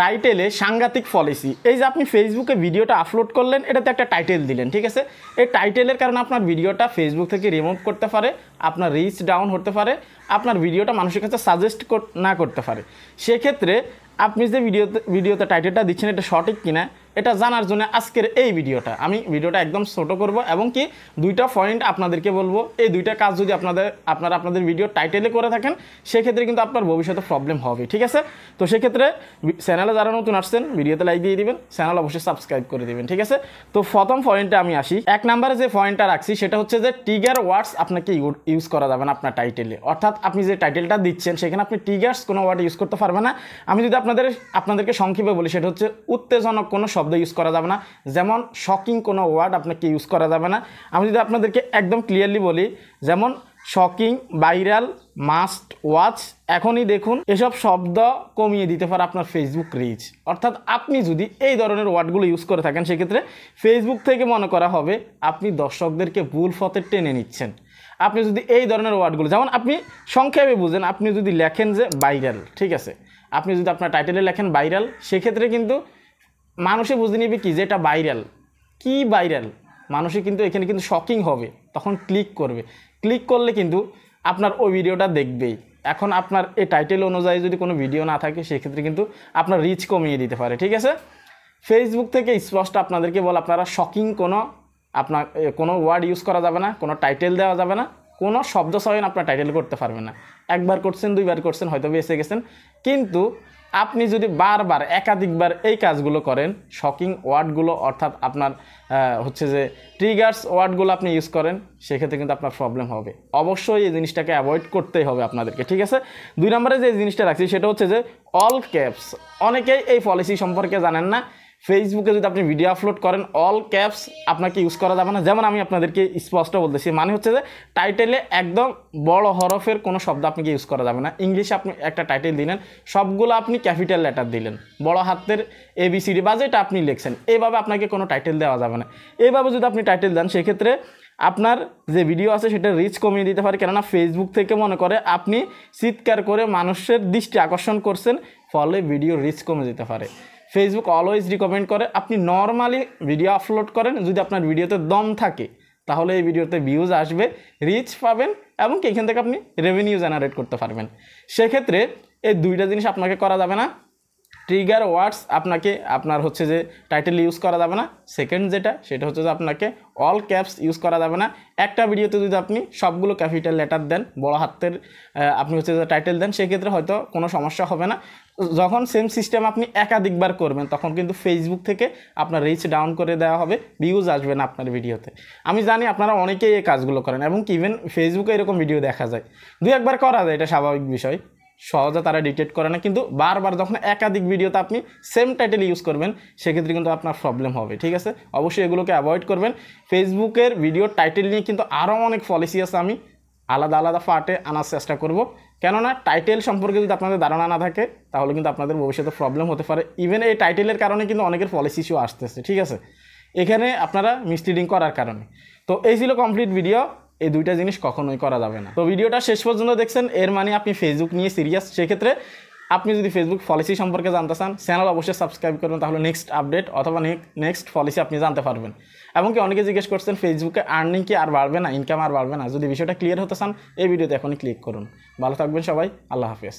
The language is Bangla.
টাইটেলে সাংঘাতিক পলিসি। এই যে আপনি ফেসবুকে ভিডিওটা আপলোড করলেন, এটাতে একটা টাইটেল দিলেন, ঠিক আছে। এই টাইটেলের কারণে আপনার ভিডিওটা ফেসবুক থেকে রিমুভ করতে পারে, আপনার রিচ ডাউন হতে পারে, আপনার ভিডিওটা মানুষের কাছে সাজেস্ট না করতে পারে। সেক্ষেত্রে আপনি যে ভিডিওতে টাইটেলটা দিচ্ছেন এটা সঠিক কিনা এটা জানার জন্য আজকের এই ভিডিওটা আমি একদম ছোট করব এবং কি দুইটা পয়েন্ট আপনাদেরকে বলবো। এই দুইটা কাজ যদি আপনাদের ভিডিও টাইটেলে করে থাকেন সেক্ষেত্রে কিন্তু আপনার ভবিষ্যতে প্রবলেম হবে, ঠিক আছে। তো সেক্ষেত্রে চ্যানেলে যারা নতুন আসছেন ভিডিওতে লাইক দিয়ে দিবেন, চ্যানেল অবশ্যই সাবস্ক্রাইব করে দিবেন, ঠিক আছে। তো প্রথম পয়েন্টে আমি আসি। 1 নম্বরে যে পয়েন্টটা রাখছি সেটা হচ্ছে যে ট্রিগার ওয়ার্ডস আপনাকে ইউজ করা যাবে না আপনার টাইটেলে। অর্থাৎ আপনি যে টাইটেলটা দিচ্ছেন সেখানে আপনি ট্রিগার্স কোনো ওয়ার্ড ইউজ করতে পারবেন না। আমি যদি আপনাদেরকে সংক্ষেপে বলি সেটা হচ্ছে উত্তেজনক কোনো শব্দ ইউজ করা যাবে না, যেমন শকিং কোনো ওয়ার্ড আপনাকে ইউজ করা যাবে না। আমি যদি আপনাদেরকে একদম ক্লিয়ারলি বলি যেমন শকিং, ভাইরাল, মাস্ট ওয়াচ, এখনই দেখুন, এসব শব্দ কমিয়ে দিতে পারে আপনার ফেসবুক রিচ। অর্থাৎ আপনি যদি এই ধরনের ওয়ার্ডগুলো ইউজ করে থাকেন সেক্ষেত্রে ফেসবুক থেকে মনে করা হবে আপনি দর্শকদেরকে ভুল পথে টেনে নিচ্ছেন। আপনি যদি এই ধরনের ওয়ার্ডগুলো, যেমন আপনি সংক্ষেপে বুঝেন, আপনি যদি লেখেন যে ভাইরাল, ঠিক আছে, আপনি যদি আপনার টাইটেলে লেখেন ভাইরাল সেক্ষেত্রে কিন্তু মানুষে বুঝে নিবে কি যে এটা ভাইরাল। কি ভাইরাল? মানুষে কিন্তু এখানে কিন্তু শকিং হবে, তখন ক্লিক করবে। ক্লিক করলে কিন্তু আপনার ওই ভিডিওটা দেখবেই। এখন আপনার এই টাইটেল অনুযায়ী যদি কোনো ভিডিও না থাকে সেক্ষেত্রে কিন্তু আপনার রিচ কমিয়ে দিতে পারে, ঠিক আছে। ফেসবুক থেকে স্পষ্ট আপনাদেরকে বল আপনারা শকিং কোনো ওয়ার্ড ইউজ করা যাবে না, কোনো টাইটেল দেওয়া যাবে না, কোনো শব্দ চয়ন আপনার টাইটেল করতে পারবেন না। একবার করছেন, দুইবার করছেন, হয়তো বেঁচে গেছেন, কিন্তু আপনি যদি বারবার একাধিকবার এই কাজগুলো করেন, শকিং ওয়ার্ডগুলো অর্থাৎ আপনার হচ্ছে যে ট্রিগার্স ওয়ার্ডগুলো আপনি ইউজ করেন সেক্ষেত্রে কিন্তু আপনার প্রবলেম হবে। অবশ্যই এই জিনিসটাকে অ্যাভয়েড করতেই হবে আপনাদেরকে, ঠিক আছে। 2 নম্বরে যে জিনিসটা রাখছি সেটা হচ্ছে যে অল ক্যাপস। অনেকেই এই পলিসি সম্পর্কে জানেন না। ফেসবুকে যদি আপনি ভিডিও আপলোড করেন অল ক্যাপস আপনাকে ইউজ করা যাবে না। যেমন আমি আপনাদেরকে স্পষ্ট বলতেছি, মানে হচ্ছে যে টাইটেলে একদম বড় হরফের কোনো শব্দ আপনাকে ইউজ করা যাবে না। ইংলিশে আপনি একটা টাইটেল দিলেন, সবগুলো আপনি ক্যাপিটাল লেটার দিলেন, বড় হাতের ABCD বা যেটা আপনি লিখছেন, এইভাবে আপনাকে কোনো টাইটেল দেওয়া যাবে না। এইভাবে যদি আপনি টাইটেল দেন সেক্ষেত্রে আপনার যে ভিডিও আছে সেটা রিচ কমিয়ে দিতে পারে। কেননা ফেসবুক থেকে মনে করে আপনি চিৎকার করে মানুষের দৃষ্টি আকর্ষণ করছেন, ফলে ভিডিও রিচ কমে যেতে পারে। ফেসবুক অলওয়েজ রিকমেন্ড করে আপনি নর্মালি ভিডিও আপলোড করেন, যদি আপনার ভিডিওতে দম থাকে তাহলে এই ভিডিওতে ভিউজ আসবে, রিচ পাবেন এবং এখান থেকে আপনি রেভিনিউ জেনারেট করতে পারবেন। সেক্ষেত্রে এই দুইটা জিনিস আপনাকে করা যাবে না। ট্রিগার ওয়ার্ডস আপনার হচ্ছে যে টাইটেল ইউজ করা যাবে না। সেকেন্ড সেটা হচ্ছে যে আপনাকে অল ক্যাপস ইউজ করা যাবে না। একটা ভিডিওতে যদি আপনি সবগুলো ক্যাপিটাল লেটার দেন, বড় হাতের আপনি হচ্ছে যে টাইটেল দেন, সেক্ষেত্রে হয়তো কোনো সমস্যা হবে না। যখন সেম সিস্টেম আপনি একাধিকবার করবেন তখন কিন্তু ফেসবুক থেকে আপনার রিচ ডাউন করে দেওয়া হবে, ভিউজ আসবে না আপনার ভিডিওতে। আমি জানি আপনারা অনেকেই এই কাজগুলো করেন এবং ইভেন ফেসবুকে এরকম ভিডিও দেখা যায়, 2-1বার করা যায়, এটা স্বাভাবিক বিষয়, সহজে তারা ডিটেক্ট করে না। কিন্তু বারবার যখন একাধিক ভিডিওতে আপনি সেম টাইটেল ইউজ করবেন সেক্ষেত্রে কিন্তু আপনার প্রবলেম হবে, ঠিক আছে। অবশ্যই এগুলোকে অ্যাভয়েড করবেন। ফেসবুকের ভিডিও টাইটেল নিয়ে কিন্তু আরও অনেক পলিসি আছে, আমি আলাদা আলাদা পার্টে আনার চেষ্টা করব। কেননা টাইটেল সম্পর্কে যদি আপনাদের ধারণা না থাকে তাহলে কিন্তু আপনাদের ভবিষ্যতে প্রবলেম হতে পারে। ইভেন এই টাইটেলের কারণে কিন্তু অনেকের পলিসি ইস্যু আসতেছে, ঠিক আছে, এখানে আপনারা মিসলিডিং করার কারণে। তো এই ছিল কমপ্লিট ভিডিও। এই দুইটা জিনিস কখনোই করা যাবে না। তো ভিডিওটা শেষ পর্যন্ত দেখছেন, এর মানে আপনি ফেসবুক নিয়ে সিরিয়াস। সেক্ষেত্রে আপনি যদি ফেসবুক পলিসি সম্পর্কে জানতে চান চ্যানেল অবশ্যই সাবস্ক্রাইব করবেন, তাহলে নেক্সট আপডেট অথবা নেক্সট পলিসি আপনি জানতে পারবেন। এমনকি অনেকে জিজ্ঞেস করছেন ফেসবুকে আর্নিং কি আর বাড়বে না, ইনকাম আর বাড়বে না? যদি বিষয়টা ক্লিয়ার হতে চান এই ভিডিওতে এখনই ক্লিক করুন। ভালো থাকবেন সবাই, আল্লাহ হাফেজ।